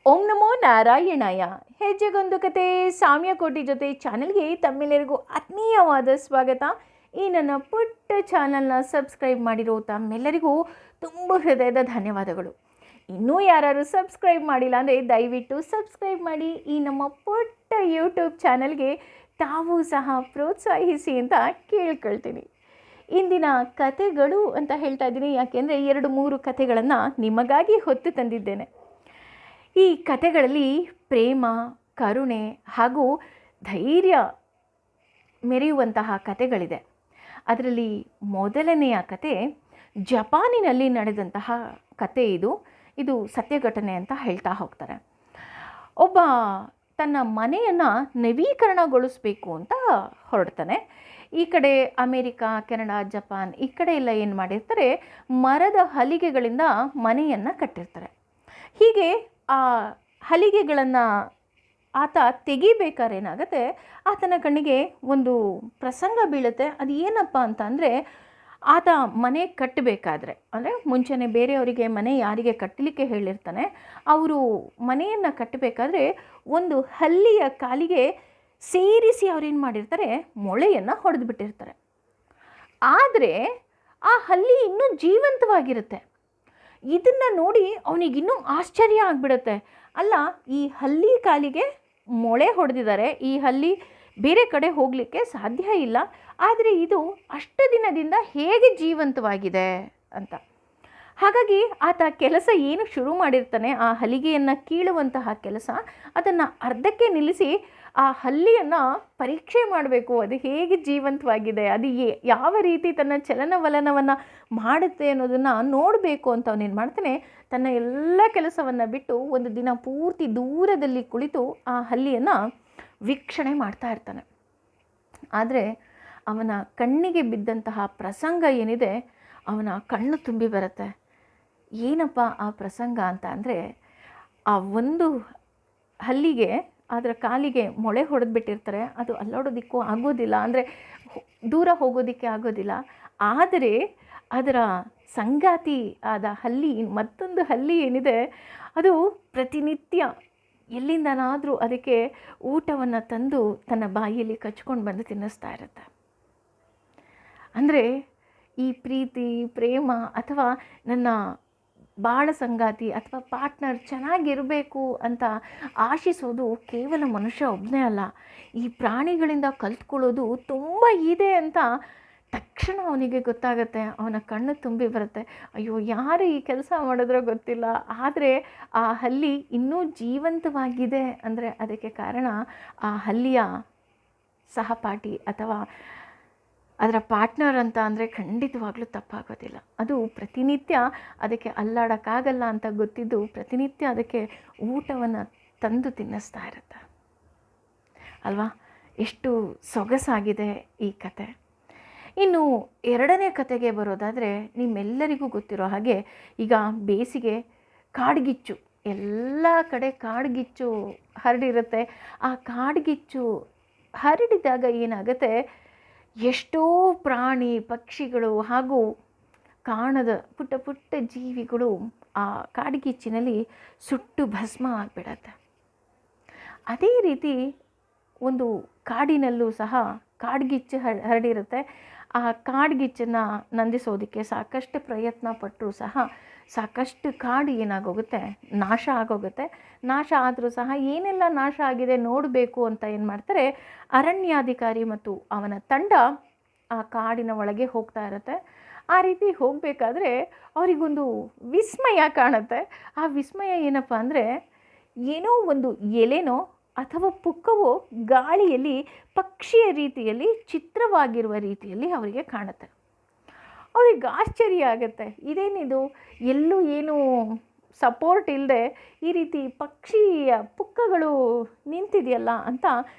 ಓಂ ನಮೋ ನಾರಾಯಣಾಯ. ಹೆಜ್ಜೆಗೊಂದು ಕತೆ ಸಾಮ್ಯಕೋಟಿ ಜೊತೆ ಚಾನಲ್ಗೆ ತಮ್ಮೆಲ್ಲರಿಗೂ ಆತ್ಮೀಯವಾದ ಸ್ವಾಗತ. ಈ ನನ್ನ ಪುಟ್ಟ ಚಾನಲ್ನ ಸಬ್ಸ್ಕ್ರೈಬ್ ಮಾಡಿರೋ ತಮ್ಮೆಲ್ಲರಿಗೂ ತುಂಬ ಹೃದಯದ ಧನ್ಯವಾದಗಳು. ಇನ್ನೂ ಯಾರು ಸಬ್ಸ್ಕ್ರೈಬ್ ಮಾಡಿಲ್ಲ ಅಂದರೆ ದಯವಿಟ್ಟು ಸಬ್ಸ್ಕ್ರೈಬ್ ಮಾಡಿ. ಈ ನಮ್ಮ ಪುಟ್ಟ ಯೂಟ್ಯೂಬ್ ಚಾನಲ್ಗೆ ತಾವು ಸಹ ಪ್ರೋತ್ಸಾಹಿಸಿ ಅಂತ ಕೇಳ್ಕೊಳ್ತೀನಿ. ಇಂದಿನ ಕತೆಗಳು ಅಂತ ಹೇಳ್ತಾ ಇದ್ದೀನಿ, ಯಾಕೆಂದರೆ 2-3 ಕತೆಗಳನ್ನು ನಿಮಗಾಗಿ ಹೊತ್ತು ತಂದಿದ್ದೇನೆ. ಈ ಕತೆಗಳಲ್ಲಿ ಪ್ರೇಮ, ಕರುಣೆ ಹಾಗೂ ಧೈರ್ಯ ಮೆರೆಯುವಂತಹ ಕತೆಗಳಿದೆ. ಅದರಲ್ಲಿ ಮೊದಲನೆಯ ಕತೆ ಜಪಾನಿನಲ್ಲಿ ನಡೆದಂತಹ ಕತೆ. ಇದು ಸತ್ಯ ಘಟನೆ ಅಂತ ಹೇಳ್ತಾ ಹೋಗ್ತಾರೆ. ಒಬ್ಬ ತನ್ನ ಮನೆಯನ್ನು ನವೀಕರಣಗೊಳಿಸಬೇಕು ಅಂತ ಹೊರಡ್ತಾನೆ. ಈ ಕಡೆ ಅಮೇರಿಕಾ, ಕೆನಡಾ, ಜಪಾನ್ ಈ ಕಡೆ ಎಲ್ಲ ಏನು ಮಾಡಿರ್ತಾರೆ, ಮರದ ಹಲಿಗೆಗಳಿಂದ ಮನೆಯನ್ನು ಕಟ್ಟಿರ್ತಾರೆ. ಹೀಗೆ ಆ ಹಲಿಗೆಗಳನ್ನು ಆತ ತೆಗಿಬೇಕಾದ್ರೆ ಏನಾಗುತ್ತೆ, ಆತನ ಕಣ್ಣಿಗೆ ಒಂದು ಪ್ರಸಂಗ ಬೀಳುತ್ತೆ. ಅದು ಏನಪ್ಪ ಅಂತ ಅಂದರೆ, ಆತ ಮನೆ ಕಟ್ಟಬೇಕಾದ್ರೆ, ಅಂದರೆ ಮುಂಚೆನೇ ಬೇರೆಯವರಿಗೆ ಮನೆ ಯಾರಿಗೆ ಕಟ್ಟಲಿಕ್ಕೆ ಹೇಳಿರ್ತಾನೆ, ಅವರು ಮನೆಯನ್ನು ಕಟ್ಟಬೇಕಾದ್ರೆ ಒಂದು ಹಲ್ಲಿಯ ಕಾಲಿಗೆ ಸೇರಿಸಿ ಅವ್ರೇನು ಮಾಡಿರ್ತಾರೆ, ಮೊಳೆಯನ್ನು ಹೊಡೆದು ಬಿಟ್ಟಿರ್ತಾರೆ. ಆದರೆ ಆ ಹಲ್ಲಿ ಇನ್ನೂ ಜೀವಂತವಾಗಿರುತ್ತೆ. ಇದನ್ನು ನೋಡಿ ಅವನಿಗಿನ್ನೂ ಆಶ್ಚರ್ಯ ಆಗಿಬಿಡುತ್ತೆ. ಅಲ್ಲ, ಈ ಹಲ್ಲಿ ಕಾಲಿಗೆ ಮೊಳೆ ಹೊಡೆದಿದ್ದಾರೆ, ಈ ಹಲ್ಲಿ ಬೇರೆ ಕಡೆ ಹೋಗಲಿಕ್ಕೆ ಸಾಧ್ಯ ಇಲ್ಲ, ಆದರೆ ಇದು ಅಷ್ಟು ದಿನದಿಂದ ಹೇಗೆ ಜೀವಂತವಾಗಿದೆ ಅಂತ. ಹಾಗಾಗಿ ಆತ ಕೆಲಸ ಏನು ಶುರು ಮಾಡಿರ್ತಾನೆ, ಆ ಹಲಿಗೆಯನ್ನು ಕೀಳುವಂತಹ ಕೆಲಸ, ಅದನ್ನು ಅರ್ಧಕ್ಕೆ ನಿಲ್ಲಿಸಿ ಆ ಹಲ್ಲಿಯನ್ನು ಪರೀಕ್ಷೆ ಮಾಡಬೇಕು, ಅದು ಹೇಗೆ ಜೀವಂತವಾಗಿದೆ, ಅದು ಯಾವ ರೀತಿ ತನ್ನ ಚಲನವಲನವನ್ನು ಮಾಡುತ್ತೆ ಅನ್ನೋದನ್ನು ನೋಡಬೇಕು ಅಂತ ಅವನೇನು ಮಾಡ್ತಾನೆ, ತನ್ನ ಎಲ್ಲ ಕೆಲಸವನ್ನು ಬಿಟ್ಟು ಒಂದು ದಿನ ಪೂರ್ತಿ ದೂರದಲ್ಲಿ ಕುಳಿತು ಆ ಹಲ್ಲಿಯನ್ನು ವೀಕ್ಷಣೆ ಮಾಡ್ತಾ ಇರ್ತಾನೆ. ಆದರೆ ಅವನ ಕಣ್ಣಿಗೆ ಬಿದ್ದಂತಹ ಪ್ರಸಂಗ ಏನಿದೆ, ಅವನ ಕಣ್ಣು ತುಂಬಿ ಬರುತ್ತೆ. ಏನಪ್ಪ ಆ ಪ್ರಸಂಗ ಅಂತ ಅಂದರೆ, ಆ ಒಂದು ಹಲ್ಲಿಗೆ ಅದರ ಕಾಲಿಗೆ ಮೊಳೆ ಹೊಡೆದ್ಬಿಟ್ಟಿರ್ತಾರೆ. ಅದು ಅಲ್ಲಾಡೋದಕ್ಕೂ ಆಗೋದಿಲ್ಲ, ಅಂದರೆ ದೂರ ಹೋಗೋದಕ್ಕೆ ಆಗೋದಿಲ್ಲ. ಆದರೆ ಅದರ ಸಂಗಾತಿ ಆದ ಹಲ್ಲಿ, ಮತ್ತೊಂದು ಹಲ್ಲಿ ಏನಿದೆ, ಅದು ಪ್ರತಿನಿತ್ಯ ಎಲ್ಲಿಂದನಾದರೂ ಅದಕ್ಕೆ ಊಟವನ್ನು ತಂದು ತನ್ನ ಬಾಯಿಯಲ್ಲಿ ಕಚ್ಕೊಂಡು ಬಂದು ತಿನ್ನಿಸ್ತಾ ಇರುತ್ತೆ. ಅಂದರೆ ಈ ಪ್ರೀತಿ, ಪ್ರೇಮ ಅಥವಾ ನನ್ನ ಬಾಳ ಸಂಗಾತಿ ಅಥವಾ ಪಾರ್ಟ್ನರ್ ಚೆನ್ನಾಗಿರಬೇಕು ಅಂತ ಆಶಿಸೋದು ಕೇವಲ ಮನುಷ್ಯ ಒಬ್ಬನೇ ಅಲ್ಲ, ಈ ಪ್ರಾಣಿಗಳಿಂದ ಕಲ್ತ್ಕೊಳ್ಳೋದು ತುಂಬ ಇದೆ ಅಂತ ತಕ್ಷಣ ಅವನಿಗೆ ಗೊತ್ತಾಗುತ್ತೆ. ಅವನ ಕಣ್ಣು ತುಂಬಿ ಬರುತ್ತೆ. ಅಯ್ಯೋ, ಯಾರು ಈ ಕೆಲಸ ಮಾಡಿದ್ರೋ ಗೊತ್ತಿಲ್ಲ, ಆದರೆ ಆ ಹಲ್ಲಿ ಇನ್ನೂ ಜೀವಂತವಾಗಿದೆ ಅಂದರೆ ಅದಕ್ಕೆ ಕಾರಣ ಆ ಹಲ್ಲಿಯ ಸಹಪಾಠಿ ಅಥವಾ ಅದರ ಪಾರ್ಟ್ನರ್ ಅಂತ ಅಂದರೆ ಖಂಡಿತವಾಗ್ಲೂ ತಪ್ಪಾಗೋದಿಲ್ಲ. ಅದು ಪ್ರತಿನಿತ್ಯ ಅದಕ್ಕೆ ಅಲ್ಲಾಡೋಕ್ಕಾಗಲ್ಲ ಅಂತ ಗೊತ್ತಿದ್ದು ಪ್ರತಿನಿತ್ಯ ಅದಕ್ಕೆ ಊಟವನ್ನು ತಂದು ತಿನ್ನಿಸ್ತಾ ಇರುತ್ತೆ ಅಲ್ವಾ. ಎಷ್ಟು ಸೊಗಸಾಗಿದೆ ಈ ಕತೆ. ಇನ್ನು ಎರಡನೇ ಕತೆಗೆ ಬರೋದಾದರೆ, ನಿಮ್ಮೆಲ್ಲರಿಗೂ ಗೊತ್ತಿರೋ ಹಾಗೆ ಈಗ ಬೇಸಿಗೆ, ಕಾಡ್ಗಿಚ್ಚು, ಎಲ್ಲ ಕಡೆ ಕಾಡ್ಗಿಚ್ಚು ಹರಡಿರುತ್ತೆ. ಆ ಕಾಡ್ಗಿಚ್ಚು ಹರಡಿದಾಗ ಏನಾಗುತ್ತೆ, ಎಷ್ಟೋ ಪ್ರಾಣಿ ಪಕ್ಷಿಗಳು ಹಾಗೂ ಕಾಣದ ಪುಟ್ಟ ಪುಟ್ಟ ಜೀವಿಗಳು ಆ ಕಾಡ್ಗಿಚ್ಚಿನಲ್ಲಿ ಸುಟ್ಟು ಭಸ್ಮ ಆಗಿಬಿಡತ್ತೆ. ಅದೇ ರೀತಿ ಒಂದು ಕಾಡಿನಲ್ಲೂ ಸಹ ಕಾಡ್ಗಿಚ್ಚು ಹರಡಿರುತ್ತೆ. ಆ ಕಾಡ್ಗಿಚ್ಚನ್ನು ನಂದಿಸೋದಕ್ಕೆ ಸಾಕಷ್ಟು ಪ್ರಯತ್ನ ಪಟ್ಟರೂ ಸಹ ಸಾಕಷ್ಟು ಕಾಡು ಏನಾಗೋಗುತ್ತೆ, ನಾಶ ಆಗೋಗುತ್ತೆ. ನಾಶ ಆದರೂ ಸಹ ಏನೆಲ್ಲ ನಾಶ ಆಗಿದೆ ನೋಡಬೇಕು ಅಂತ ಏನು ಮಾಡ್ತಾರೆ, ಅರಣ್ಯಾಧಿಕಾರಿ ಮತ್ತು ಅವನ ತಂಡ ಆ ಕಾಡಿನ ಒಳಗೆ ಹೋಗ್ತಾ ಇರುತ್ತೆ. ಆ ರೀತಿ ಹೋಗಬೇಕಾದ್ರೆ ಅವರಿಗೊಂದು ವಿಸ್ಮಯ ಕಾಣುತ್ತೆ. ಆ ವಿಸ್ಮಯ ಏನಪ್ಪ ಅಂದರೆ, ಏನೋ ಒಂದು ಎಲೆನೋ ಅಥವಾ ಪುಕ್ಕವೋ ಗಾಳಿಯಲ್ಲಿ ಪಕ್ಷಿಯ ರೀತಿಯಲ್ಲಿ ಚಿತ್ರವಾಗಿರುವ ರೀತಿಯಲ್ಲಿ ಅವರಿಗೆ ಕಾಣುತ್ತೆ. ಅವ್ರಿಗೆ ಆಶ್ಚರ್ಯ ಆಗುತ್ತೆ, ಇದೇನಿದು, ಎಲ್ಲೂ ಏನು ಸಪೋರ್ಟ್ ಇಲ್ಲದೆ ಈ ರೀತಿ ಪಕ್ಷಿಯ ಪುಕ್ಕಗಳು ನಿಂತಿದೆಯಲ್ಲ ಅಂತ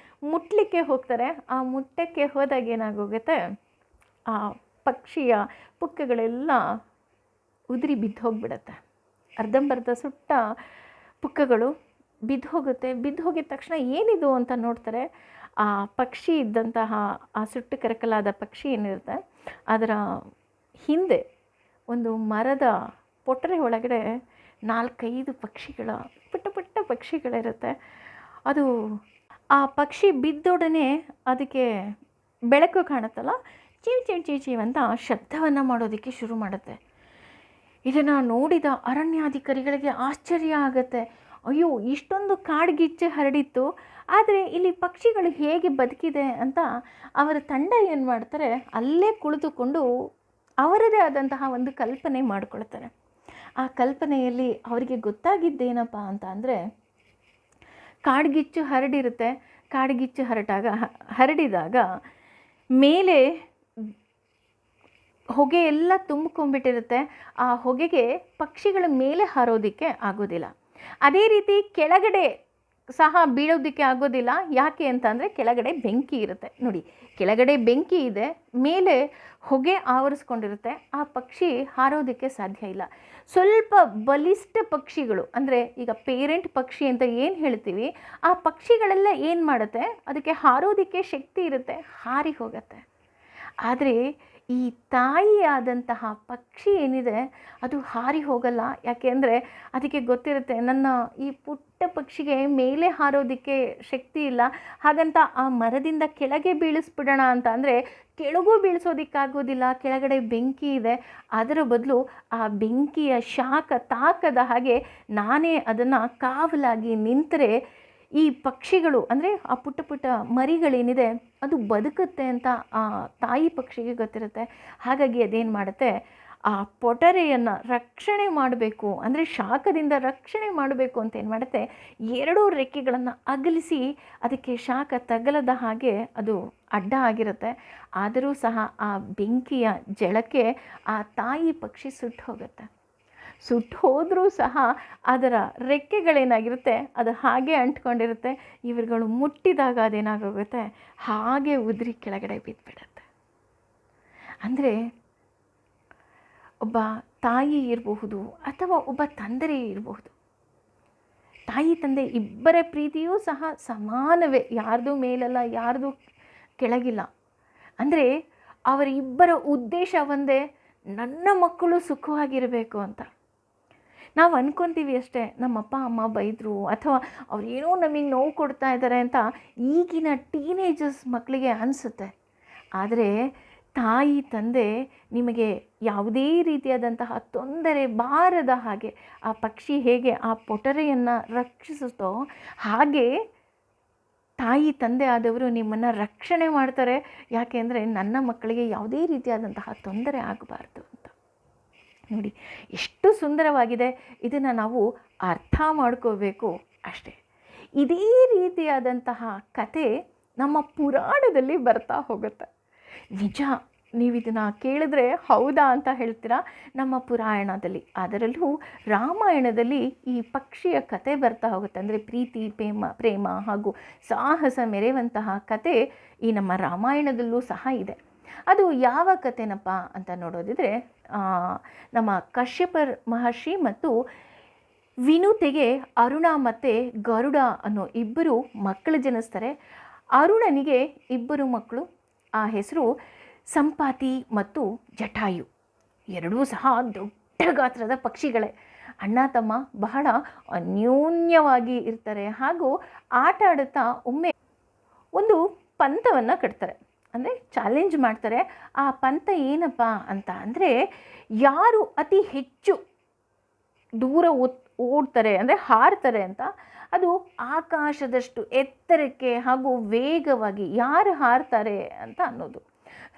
ಮುಟ್ಲಿಕ್ಕೆ ಹೋಗ್ತಾರೆ. ಆ ಮುಟ್ಟಕ್ಕೆ ಹೋದಾಗ ಏನಾಗೋಗುತ್ತೆ, ಆ ಪಕ್ಷಿಯ ಪುಕ್ಕಗಳೆಲ್ಲ ಉದುರಿ ಬಿದ್ದು ಹೋಗಿಬಿಡುತ್ತೆ. ಅರ್ಧಂಬರ್ಧ ಸುಟ್ಟ ಪುಕ್ಕಗಳು ಬಿದ್ದು ಹೋಗುತ್ತೆ. ಬಿದ್ದು ಹೋಗಿದ ತಕ್ಷಣ ಏನಿದು ಅಂತ ನೋಡ್ತಾರೆ. ಆ ಪಕ್ಷಿ ಇದ್ದಂತಹ ಆ ಸುಟ್ಟು ಕರಕಲಾದ ಪಕ್ಷಿ ಏನಿರುತ್ತೆ, ಅದರ ಹಿಂದೆ ಒಂದು ಮರದ ಪೊಟರೆ ಒಳಗಡೆ 4-5 ಪಕ್ಷಿಗಳ ಪುಟ್ಟ ಪುಟ್ಟ ಪಕ್ಷಿಗಳಿರುತ್ತೆ. ಅದು ಆ ಪಕ್ಷಿ ಬಿದ್ದೊಡನೆ ಅದಕ್ಕೆ ಬೆಳಕು ಕಾಣುತ್ತಲ್ಲ, ಚೀವ್ ಚೀವ್ ಚೀವ್ ಚೀವ್ ಅಂತ ಶಬ್ದವನ್ನು ಮಾಡೋದಕ್ಕೆ ಶುರು ಮಾಡುತ್ತೆ. ಇದನ್ನು ನೋಡಿದ ಅರಣ್ಯಾಧಿಕಾರಿಗಳಿಗೆ ಆಶ್ಚರ್ಯ ಆಗುತ್ತೆ. ಅಯ್ಯೋ, ಇಷ್ಟೊಂದು ಕಾಡ್ಗಿಚ್ಚು ಹರಡಿತ್ತು, ಆದರೆ ಇಲ್ಲಿ ಪಕ್ಷಿಗಳು ಹೇಗೆ ಬದುಕಿದೆ ಅಂತ ಅವರ ತಂಡ ಏನು ಮಾಡ್ತಾರೆ, ಅಲ್ಲೇ ಕುಳಿತುಕೊಂಡು ಅವರದೇ ಆದಂತಹ ಒಂದು ಕಲ್ಪನೆ ಮಾಡಿಕೊಳ್ತಾರೆ. ಆ ಕಲ್ಪನೆಯಲ್ಲಿ ಅವರಿಗೆ ಗೊತ್ತಾಗಿದ್ದೇನಪ್ಪ ಅಂತ ಅಂದರೆ, ಕಾಡ್ಗಿಚ್ಚು ಹರಡಿರುತ್ತೆ. ಕಾಡ್ಗಿಚ್ಚು ಹರಡಿದಾಗ ಮೇಲೆ ಹೊಗೆ ಎಲ್ಲ ತುಂಬಿಕೊಂಡ್ಬಿಟ್ಟಿರುತ್ತೆ. ಆ ಹೊಗೆಗೆ ಪಕ್ಷಿಗಳ ಮೇಲೆ ಹಾರೋದಕ್ಕೆ ಆಗೋದಿಲ್ಲ. ಅದೇ ರೀತಿ ಕೆಳಗಡೆ ಸಹ ಬೀಳೋದಕ್ಕೆ ಆಗೋದಿಲ್ಲ. ಯಾಕೆ ಅಂತಂದರೆ ಕೆಳಗಡೆ ಬೆಂಕಿ ಇರುತ್ತೆ. ನೋಡಿ, ಕೆಳಗಡೆ ಬೆಂಕಿ ಇದೆ, ಮೇಲೆ ಹೊಗೆ ಆವರಿಸ್ಕೊಂಡಿರುತ್ತೆ. ಆ ಪಕ್ಷಿ ಹಾರೋದಕ್ಕೆ ಸಾಧ್ಯ ಇಲ್ಲ. ಸ್ವಲ್ಪ ಬಲಿಷ್ಠ ಪಕ್ಷಿಗಳು, ಅಂದರೆ ಈಗ ಪೇರೆಂಟ್ ಪಕ್ಷಿ ಅಂತ ಏನು ಹೇಳ್ತೀವಿ, ಆ ಪಕ್ಷಿಗಳೆಲ್ಲ ಏನು ಮಾಡುತ್ತೆ, ಅದಕ್ಕೆ ಹಾರೋದಕ್ಕೆ ಶಕ್ತಿ ಇರುತ್ತೆ, ಹಾರಿ ಹೋಗುತ್ತೆ. ಆದರೆ ಈ ತಾಯಿಯಾದಂತಹ ಪಕ್ಷಿ ಏನಿದೆ ಅದು ಹಾರಿ ಹೋಗಲ್ಲ. ಯಾಕೆ ಅಂದರೆ ಅದಕ್ಕೆ ಗೊತ್ತಿರುತ್ತೆ, ನನ್ನ ಈ ಪುಟ್ಟ ಪಕ್ಷಿಗೆ ಮೇಲೆ ಹಾರೋದಕ್ಕೆ ಶಕ್ತಿ ಇಲ್ಲ, ಹಾಗಂತ ಆ ಮರದಿಂದ ಕೆಳಗೆ ಬೀಳಿಸ್ಬಿಡೋಣ ಅಂತ ಅಂದರೆ ಕೆಳಗೂ ಬೀಳಿಸೋದಕ್ಕಾಗೋದಿಲ್ಲ, ಕೆಳಗಡೆ ಬೆಂಕಿ ಇದೆ. ಅದರ ಬದಲು ಆ ಬೆಂಕಿಯ ಶಾಖ ತಾಕದ ಹಾಗೆ ನಾನೇ ಅದನ್ನು ಕಾವಲಾಗಿ ನಿಂತರೆ ಈ ಪಕ್ಷಿಗಳು, ಅಂದರೆ ಆ ಪುಟ್ಟ ಪುಟ್ಟ ಮರಿಗಳೇನಿದೆ ಅದು ಬದುಕುತ್ತೆ ಅಂತ ಆ ತಾಯಿ ಪಕ್ಷಿಗೆ ಗೊತ್ತಿರುತ್ತೆ. ಹಾಗಾಗಿ ಅದೇನು ಮಾಡುತ್ತೆ, ಆ ಪೊಟರೆಯನ್ನು ರಕ್ಷಣೆ ಮಾಡಬೇಕು, ಅಂದರೆ ಶಾಖದಿಂದ ರಕ್ಷಣೆ ಮಾಡಬೇಕು ಅಂತ ಏನು ಮಾಡುತ್ತೆ, 2 ರೆಕ್ಕೆಗಳನ್ನು ಅಗಲಿಸಿ ಅದಕ್ಕೆ ಶಾಖ ತಗಲದ ಹಾಗೆ ಅದು ಅಡ್ಡ ಆಗಿರುತ್ತೆ. ಆದರೂ ಸಹ ಆ ಬೆಂಕಿಯ ಜಳಕ್ಕೆ ಆ ತಾಯಿ ಪಕ್ಷಿ ಸುಟ್ಟು ಹೋಗುತ್ತೆ. ಸುಟ್ಟು ಹೋದರೂ ಸಹ ಅದರ ರೆಕ್ಕೆಗಳೇನಾಗಿರುತ್ತೆ, ಅದು ಹಾಗೆ ಅಂಟ್ಕೊಂಡಿರುತ್ತೆ. ಇವುಗಳು ಮುಟ್ಟಿದಾಗ ಅದೇನಾಗೋಗುತ್ತೆ, ಹಾಗೆ ಉದುರಿ ಕೆಳಗಡೆ ಬಿದ್ದುಬಿಡುತ್ತೆ. ಅಂದರೆ ಒಬ್ಬ ತಾಯಿ ಇರಬಹುದು ಅಥವಾ ಒಬ್ಬ ತಂದೆ ಇರಬಹುದು. ತಾಯಿ ತಂದೆ ಇಬ್ಬರ ಪ್ರೀತಿಯೂ ಸಹ ಸಮಾನವೇ, ಯಾರ್ದು ಮೇಲಲ್ಲ, ಯಾರ್ದು ಕೆಳಗಿಲ್ಲ. ಅಂದರೆ ಅವರಿಬ್ಬರ ಉದ್ದೇಶ ಒಂದೇ, ನನ್ನ ಮಕ್ಕಳು ಸುಖವಾಗಿರಬೇಕು ಅಂತ. ನಾವು ಅಂದ್ಕೊತೀವಿ ಅಷ್ಟೇ, ನಮ್ಮ ಅಪ್ಪ ಅಮ್ಮ ಬೈದರು ಅಥವಾ ಅವ್ರು ಏನೋ ನಮಗೆ ನೋವು ಕೊಡ್ತಾ ಇದ್ದಾರೆ ಅಂತ ಈಗಿನ ಟೀನೇಜರ್ಸ್ ಮಕ್ಕಳಿಗೆ ಅನಿಸುತ್ತೆ. ಆದರೆ ತಾಯಿ ತಂದೆ ನಿಮಗೆ ಯಾವುದೇ ರೀತಿಯಾದಂತಹ ತೊಂದರೆ ಬಾರದ ಹಾಗೆ, ಆ ಪಕ್ಷಿ ಹೇಗೆ ಆ ಪೊಟರೆಯನ್ನು ರಕ್ಷಿಸುತ್ತೋ ಹಾಗೆ ತಾಯಿ ತಂದೆ ಆದವರು ನಿಮ್ಮನ್ನು ರಕ್ಷಣೆ ಮಾಡ್ತಾರೆ. ಯಾಕೆಂದರೆ ನನ್ನ ಮಕ್ಕಳಿಗೆ ಯಾವುದೇ ರೀತಿಯಾದಂತಹ ತೊಂದರೆ ಆಗಬಾರ್ದು ಅಂತ. ನೋಡಿ, ಎಷ್ಟು ಸುಂದರವಾಗಿದೆ. ಇದನ್ನು ನಾವು ಅರ್ಥ ಮಾಡ್ಕೋಬೇಕು ಅಷ್ಟೇ. ಇದೇ ರೀತಿಯಾದಂತಹ ಕತೆ ನಮ್ಮ ಪುರಾಣದಲ್ಲಿ ಬರ್ತಾ ಹೋಗುತ್ತೆ. ನಿಜ, ನೀವು ಇದನ್ನು ಕೇಳಿದ್ರೆ ಹೌದಾ ಅಂತ ಹೇಳ್ತೀರಾ. ನಮ್ಮ ಪುರಾಣದಲ್ಲಿ, ಅದರಲ್ಲೂ ರಾಮಾಯಣದಲ್ಲಿ ಈ ಪಕ್ಷಿಯ ಕತೆ ಬರ್ತಾ ಹೋಗುತ್ತೆ. ಅಂದರೆ ಪ್ರೀತಿ, ಪ್ರೇಮ ಹಾಗೂ ಸಾಹಸ ಮೆರೆಯುವಂತಹ ಕತೆ ಈ ನಮ್ಮ ರಾಮಾಯಣದಲ್ಲೂ ಸಹ ಇದೆ. ಅದು ಯಾವ ಕಥೆನಪ್ಪ ಅಂತ ನೋಡೋದಿದ್ರೆ, ನಮ್ಮ ಕಶ್ಯಪ ಮಹರ್ಷಿ ಮತ್ತು ವಿನುತೆಗೆ ಅರುಣ ಮತ್ತು ಗರುಡ ಅನ್ನೋ ಇಬ್ಬರು ಮಕ್ಕಳು ಜನಿಸ್ತಾರೆ. ಅರುಣನಿಗೆ 2 ಮಕ್ಕಳು. ಆ ಹೆಸರು ಸಂಪಾತಿ ಮತ್ತು ಜಟಾಯು. ಎರಡೂ ಸಹ ದೊಡ್ಡ ಗಾತ್ರದ ಪಕ್ಷಿಗಳೇ. ಅಣ್ಣ ತಮ್ಮ ಬಹಳ ಅನ್ಯೋನ್ಯವಾಗಿ ಇರ್ತಾರೆ. ಹಾಗೂ ಆಟ ಆಡುತ್ತಾ ಒಮ್ಮೆ ಒಂದು ಪಂತವನ್ನು ಕಟ್ತಾರೆ, ಅಂದರೆ ಚಾಲೆಂಜ್ ಮಾಡ್ತಾರೆ. ಆ ಪಂತ ಏನಪ್ಪ ಅಂತ ಅಂದರೆ, ಯಾರು ಅತಿ ಹೆಚ್ಚು ದೂರ ಓಡ್ತಾರೆ, ಅಂದರೆ ಹಾರ್ತಾರೆ ಅಂತ, ಅದು ಆಕಾಶದಷ್ಟು ಎತ್ತರಕ್ಕೆ ಹಾಗೂ ವೇಗವಾಗಿ ಯಾರು ಹಾರ್ತಾರೆ ಅಂತ ಅನ್ನೋದು.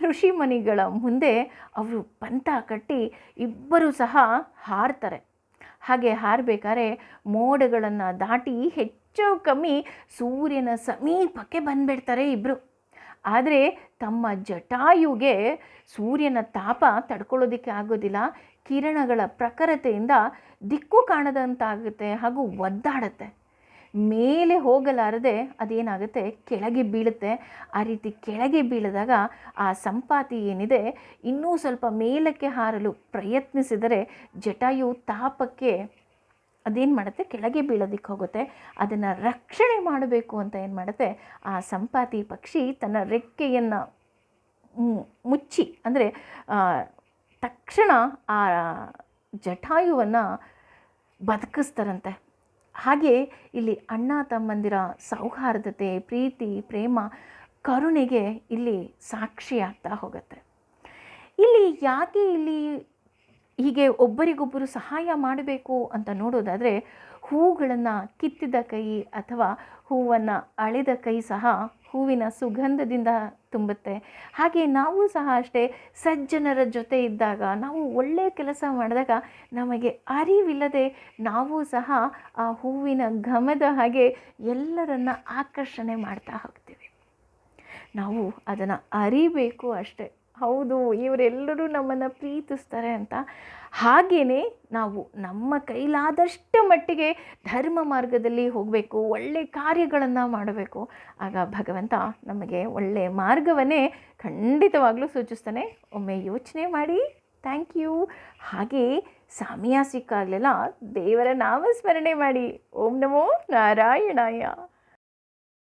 ಋಷಿಮುನಿಗಳ ಮುಂದೆ ಅವರು ಪಂತ ಕಟ್ಟಿ ಇಬ್ಬರು ಸಹ ಹಾರ್ತಾರೆ. ಹಾಗೆ ಹಾರಬೇಕಾದ್ರೆ ಮೋಡಗಳನ್ನು ದಾಟಿ ಹೆಚ್ಚು ಕಮ್ಮಿ ಸೂರ್ಯನ ಸಮೀಪಕ್ಕೆ ಬಂದುಬಿಡ್ತಾರೆ ಇಬ್ಬರು. ಆದರೆ ತಮ್ಮ ಜಟಾಯುಗೆ ಸೂರ್ಯನ ತಾಪ ತಡ್ಕೊಳ್ಳೋದಕ್ಕೆ ಆಗೋದಿಲ್ಲ. ಕಿರಣಗಳ ಪ್ರಖರತೆಯಿಂದ ದಿಕ್ಕು ಕಾಣದಂತಾಗುತ್ತೆ ಹಾಗೂ ಒದ್ದಾಡುತ್ತೆ. ಮೇಲೆ ಹೋಗಲಾರದೆ ಅದೇನಾಗುತ್ತೆ, ಕೆಳಗೆ ಬೀಳುತ್ತೆ. ಆ ರೀತಿ ಕೆಳಗೆ ಬೀಳಿದಾಗ ಆ ಸಂಪಾತಿ ಏನಿದೆ ಇನ್ನೂ ಸ್ವಲ್ಪ ಮೇಲಕ್ಕೆ ಹಾರಲು ಪ್ರಯತ್ನಿಸಿದರೆ ಜಟಾಯು ತಾಪಕ್ಕೆ ಅದೇನು ಮಾಡುತ್ತೆ, ಕೆಳಗೆ ಬೀಳೋದಕ್ಕೆ ಹೋಗುತ್ತೆ. ಅದನ್ನು ರಕ್ಷಣೆ ಮಾಡಬೇಕು ಅಂತ ಏನು ಮಾಡುತ್ತೆ, ಆ ಸಂಪಾತಿ ಪಕ್ಷಿ ತನ್ನ ರೆಕ್ಕೆಯನ್ನು ಮುಚ್ಚಿ, ಅಂದರೆ ತಕ್ಷಣ ಆ ಜಟಾಯುವನ್ನು ಬದುಕಿಸ್ತಾರಂತೆ. ಹಾಗೆ ಇಲ್ಲಿ ಅಣ್ಣ ತಮ್ಮಂದಿರ ಸೌಹಾರ್ದತೆ, ಪ್ರೀತಿ, ಪ್ರೇಮ, ಕರುಣೆಗೆ ಇಲ್ಲಿ ಸಾಕ್ಷಿಯಾಗ್ತಾ ಹೋಗುತ್ತೆ. ಇಲ್ಲಿ ಯಾಕೆ ಇಲ್ಲಿ ಹೀಗೆ ಒಬ್ಬರಿಗೊಬ್ಬರು ಸಹಾಯ ಮಾಡಬೇಕು ಅಂತ ನೋಡೋದಾದರೆ, ಹೂಗಳನ್ನು ಕಿತ್ತಿದ ಕೈ ಅಥವಾ ಹೂವನ್ನು ಅಳೆದ ಕೈ ಸಹ ಹೂವಿನ ಸುಗಂಧದಿಂದ ತುಂಬುತ್ತೆ. ಹಾಗೆ ನಾವು ಸಹ ಅಷ್ಟೇ, ಸಜ್ಜನರ ಜೊತೆ ಇದ್ದಾಗ, ನಾವು ಒಳ್ಳೆಯ ಕೆಲಸ ಮಾಡಿದಾಗ ನಮಗೆ ಅರಿವಿಲ್ಲದೆ ನಾವು ಸಹ ಆ ಹೂವಿನ ಘಮದ ಹಾಗೆ ಎಲ್ಲರನ್ನ ಆಕರ್ಷಣೆ ಮಾಡ್ತಾ ಹೋಗ್ತೀವಿ. ನಾವು ಅದನ್ನು ಅರಿಬೇಕು ಅಷ್ಟೆ. ಹೌದು, ಇವರೆಲ್ಲರೂ ನಮ್ಮನ್ನು ಪ್ರೀತಿಸ್ತಾರೆ ಅಂತ. ಹಾಗೆಯೇ ನಾವು ನಮ್ಮ ಕೈಲಾದಷ್ಟು ಮಟ್ಟಿಗೆ ಧರ್ಮ ಮಾರ್ಗದಲ್ಲಿ ಹೋಗಬೇಕು, ಒಳ್ಳೆಯ ಕಾರ್ಯಗಳನ್ನು ಮಾಡಬೇಕು. ಆಗ ಭಗವಂತ ನಮಗೆ ಒಳ್ಳೆಯ ಮಾರ್ಗವನ್ನೇ ಖಂಡಿತವಾಗ್ಲೂ ಸೂಚಿಸ್ತಾನೆ. ಒಮ್ಮೆ ಯೋಚನೆ ಮಾಡಿ. Thank you. ಹಾಗೆ ಸಮಯ ಸಿಕ್ಕಾಗಲೆಲ್ಲ ದೇವರ ನಾಮಸ್ಮರಣೆ ಮಾಡಿ. ಓಂ ನಮೋ ನಾರಾಯಣಾಯ.